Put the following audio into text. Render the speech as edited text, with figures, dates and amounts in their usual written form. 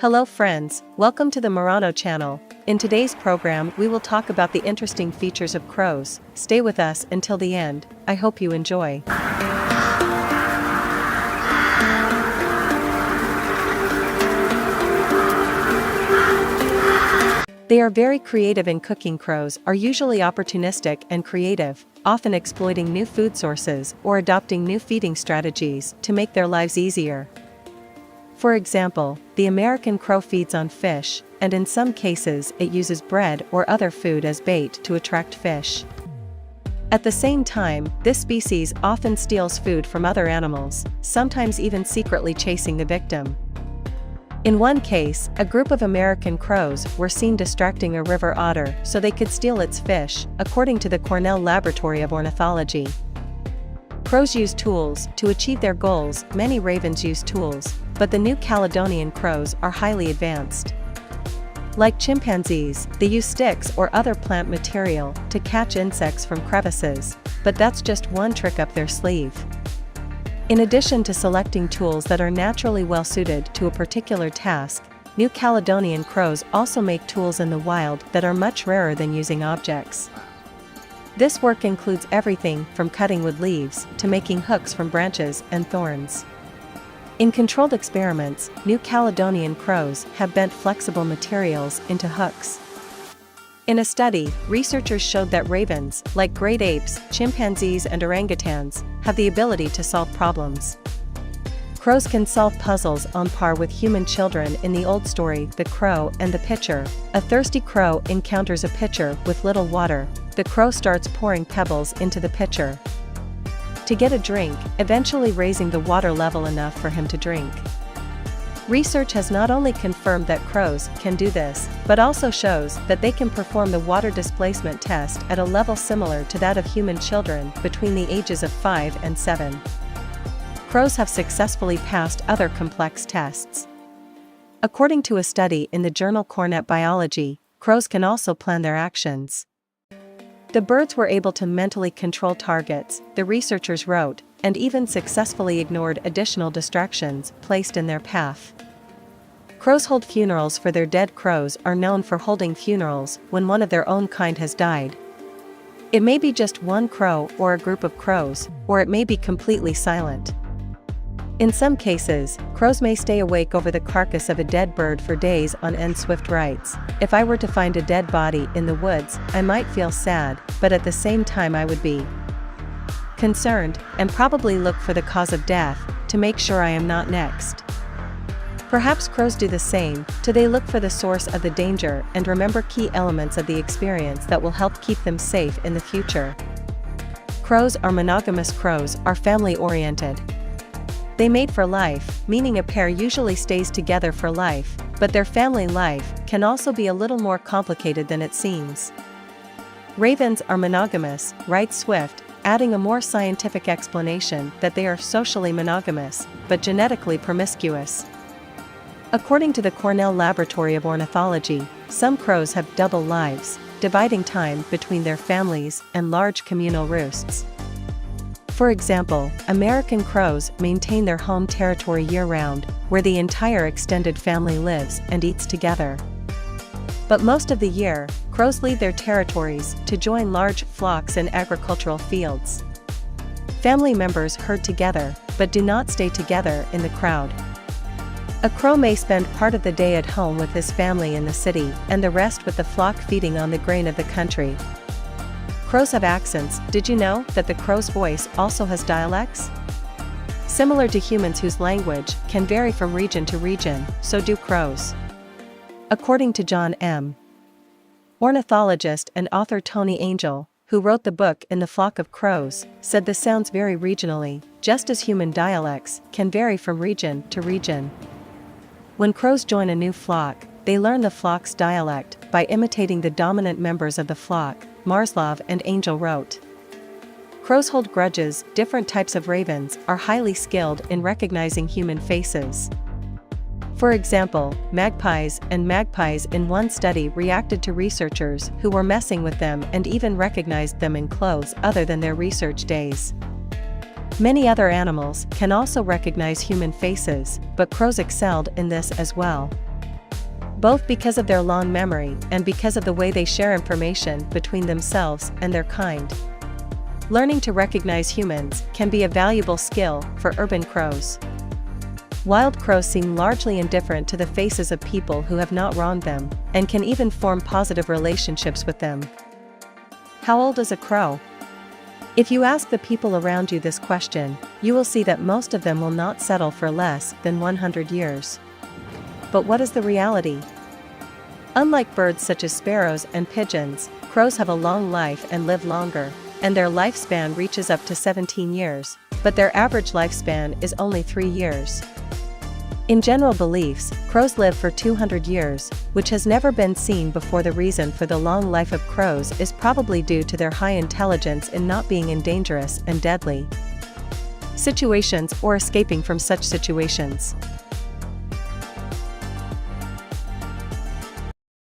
Hello friends, welcome to the Murano channel. In today's program we will talk about the interesting features of crows. Stay with us until the end, I hope you enjoy. They are very creative in cooking. Crows are usually opportunistic and creative, often exploiting new food sources or adopting new feeding strategies to make their lives easier. For example, the American crow feeds on fish, and in some cases it uses bread or other food as bait to attract fish. At the same time, this species often steals food from other animals, sometimes even secretly chasing the victim. In one case, a group of American crows were seen distracting a river otter so they could steal its fish, according to the Cornell Laboratory of Ornithology. Crows use tools to achieve their goals. Many ravens use tools, but the New Caledonian crows are highly advanced. Like chimpanzees, they use sticks or other plant material to catch insects from crevices, but that's just one trick up their sleeve. In addition to selecting tools that are naturally well suited to a particular task, New Caledonian crows also make tools in the wild that are much rarer than using objects. This work includes everything from cutting wood leaves to making hooks from branches and thorns. In controlled experiments, New Caledonian crows have bent flexible materials into hooks. In a study, researchers showed that ravens, like great apes, chimpanzees and orangutans, have the ability to solve problems. Crows can solve puzzles on par with human children. In the old story, The Crow and the Pitcher, a thirsty crow encounters a pitcher with little water. The crow starts pouring pebbles into the pitcher to get a drink, eventually raising the water level enough for him to drink. Research has not only confirmed that crows can do this, but also shows that they can perform the water displacement test at a level similar to that of human children between the ages of 5 and 7. Crows have successfully passed other complex tests. According to a study in the journal Cornet Biology, crows can also plan their actions. The birds were able to mentally control targets, the researchers wrote, and even successfully ignored additional distractions placed in their path. Crows hold funerals for their dead. Crows are known for holding funerals when one of their own kind has died. It may be just one crow or a group of crows, or it may be completely silent. In some cases, crows may stay awake over the carcass of a dead bird for days on end. Swift writes, "If I were to find a dead body in the woods, I might feel sad, but at the same time I would be concerned, and probably look for the cause of death, to make sure I am not next." Perhaps crows do the same. They look for the source of the danger and remember key elements of the experience that will help keep them safe in the future. Crows are monogamous. Crows are family-oriented. They mate for life, meaning a pair usually stays together for life, but their family life can also be a little more complicated than it seems. Ravens are monogamous, writes Swift, adding a more scientific explanation that they are socially monogamous, but genetically promiscuous. According to the Cornell Laboratory of Ornithology, some crows have double lives, dividing time between their families and large communal roosts. For example, American crows maintain their home territory year-round, where the entire extended family lives and eats together. But most of the year, crows leave their territories to join large flocks in agricultural fields. Family members herd together, but do not stay together in the crowd. A crow may spend part of the day at home with his family in the city, and the rest with the flock feeding on the grain of the country. Crows have accents. Did you know that the crow's voice also has dialects? Similar to humans, whose language can vary from region to region, so do crows. According to John M. ornithologist and author Tony Angel, who wrote the book In the Flock of Crows, said the sounds vary regionally, just as human dialects can vary from region to region. When crows join a new flock, they learn the flock's dialect by imitating the dominant members of the flock, Marslov and Angel wrote. Crows hold grudges. Different types of ravens are highly skilled in recognizing human faces. For example, magpies in one study reacted to researchers who were messing with them and even recognized them in clothes other than their research days. Many other animals can also recognize human faces, but crows excelled in this as well. both because of their long memory and because of the way they share information between themselves and their kind. Learning to recognize humans can be a valuable skill for urban crows. Wild crows seem largely indifferent to the faces of people who have not wronged them, and can even form positive relationships with them. How old is a crow? If you ask the people around you this question, you will see that most of them will not settle for less than 100 years. But what is the reality? Unlike birds such as sparrows and pigeons, crows have a long life and live longer, and their lifespan reaches up to 17 years, but their average lifespan is only 3 years. In general beliefs, crows live for 200 years, which has never been seen before. The reason for the long life of crows is probably due to their high intelligence in not being in dangerous and deadly situations or escaping from such situations.